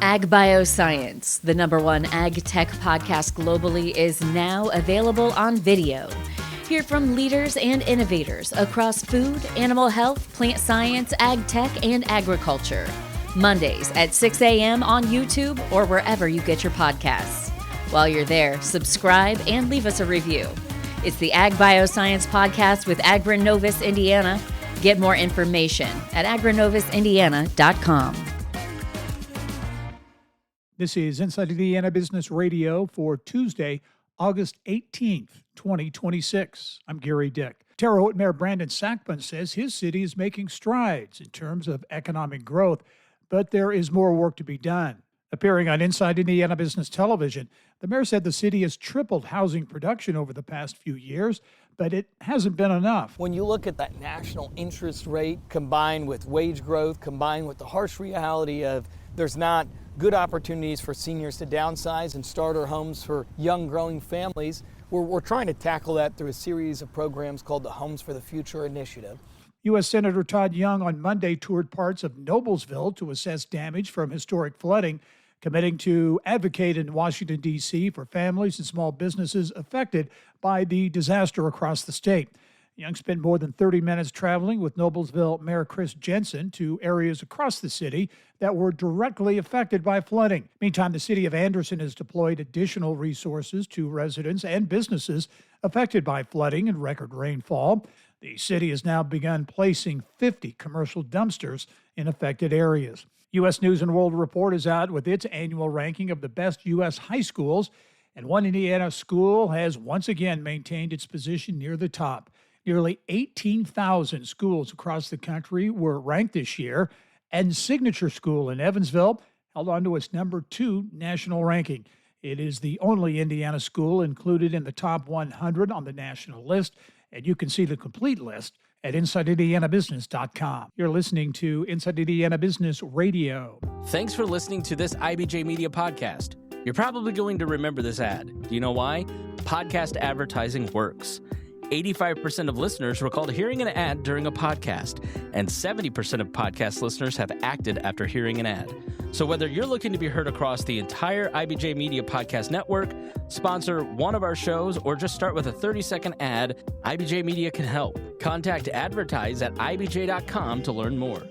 Ag Bioscience, the #1 ag tech podcast globally, is now available on video. Hear from leaders and innovators across food, animal health, plant science, ag tech, and agriculture. Mondays at 6 a.m. on YouTube or wherever you get your podcasts. While you're there, subscribe and leave us a review. It's the Ag Bioscience Podcast with Agronovis Indiana. Get more information at agronovisindiana.com. This is Inside Indiana Business Radio for Tuesday, August 18th, 2026. I'm Gary Dick. Terre Haute Mayor Brandon Sakbun says his city is making strides in terms of economic growth, but there is more work to be done. Appearing on Inside Indiana Business Television, the mayor said the city has tripled housing production over the past few years, but it hasn't been enough. When you look at that national interest rate combined with wage growth, combined with the harsh reality of there's not good opportunities for seniors to downsize and starter homes for young growing families, we're trying to tackle that through a series of programs called the Homes for the Future Initiative. U.S. Senator Todd Young on Monday toured parts of Noblesville to assess damage from historic flooding, committing to advocate in Washington, D.C. for families and small businesses affected by the disaster across the state. Young spent more than 30 minutes traveling with Noblesville Mayor Chris Jensen to areas across the city that were directly affected by flooding. Meantime, the city of Anderson has deployed additional resources to residents and businesses affected by flooding and record rainfall. The city has now begun placing 50 commercial dumpsters in affected areas. U.S. News & World Report is out with its annual ranking of the best U.S. high schools, and one Indiana school has once again maintained its position near the top. Nearly 18,000 schools across the country were ranked this year, and Signature School in Evansville held on to its #2 national ranking. It is the only Indiana school included in the top 100 on the national list, and you can see the complete list at InsideIndianaBusiness.com. You're listening to Inside Indiana Business Radio. Thanks for listening to this IBJ Media podcast. You're probably going to remember this ad. Do you know why? Podcast advertising works. 85% of listeners recalled hearing an ad during a podcast, and 70% of podcast listeners have acted after hearing an ad. So whether you're looking to be heard across the entire IBJ Media Podcast Network, sponsor one of our shows, or just start with a 30-second ad, IBJ Media can help. Contact advertise at ibj.com to learn more.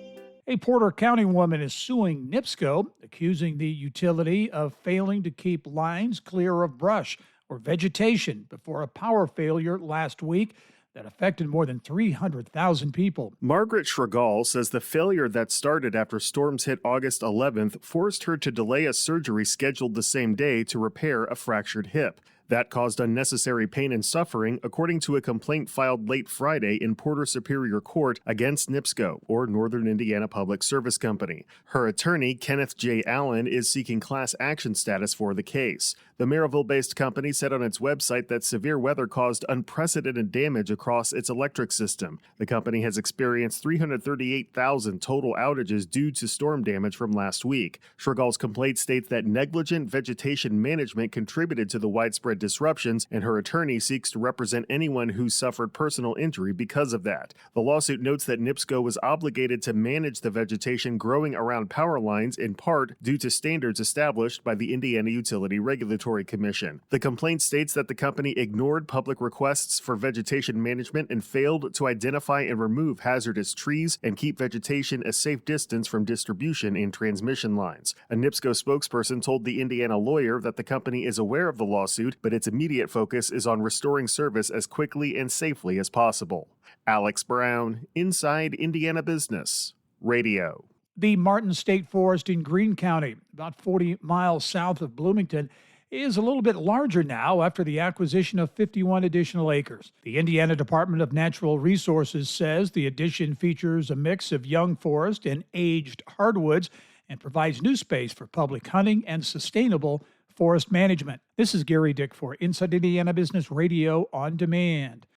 A Porter County woman is suing NIPSCO, accusing the utility of failing to keep lines clear of brush or vegetation before a power failure last week that affected more than 300,000 people. Margaret Schragal says the failure that started after storms hit August 11th forced her to delay a surgery scheduled the same day to repair a fractured hip. That caused unnecessary pain and suffering, according to a complaint filed late Friday in Porter Superior Court against NIPSCO, or Northern Indiana Public Service Company. Her attorney, Kenneth J. Allen, is seeking class action status for the case. The Maryville-based company said on its website that severe weather caused unprecedented damage across its electric system. The company has experienced 338,000 total outages due to storm damage from last week. Schragal's complaint states that negligent vegetation management contributed to the widespread disruptions, and her attorney seeks to represent anyone who suffered personal injury because of that. The lawsuit notes that NIPSCO was obligated to manage the vegetation growing around power lines in part due to standards established by the Indiana Utility Regulatory Commission. The complaint states that the company ignored public requests for vegetation management and failed to identify and remove hazardous trees and keep vegetation a safe distance from distribution and transmission lines. A NIPSCO spokesperson told the Indiana Lawyer that the company is aware of the lawsuit, but its immediate focus is on restoring service as quickly and safely as possible. Alex Brown, Inside Indiana Business Radio. The Martin State Forest in Greene County, about 40 miles south of Bloomington, is a little bit larger now after the acquisition of 51 additional acres. The Indiana Department of Natural Resources says the addition features a mix of young forest and aged hardwoods and provides new space for public hunting and sustainable forest management. This is Gary Dick for Inside Indiana Business Radio on Demand.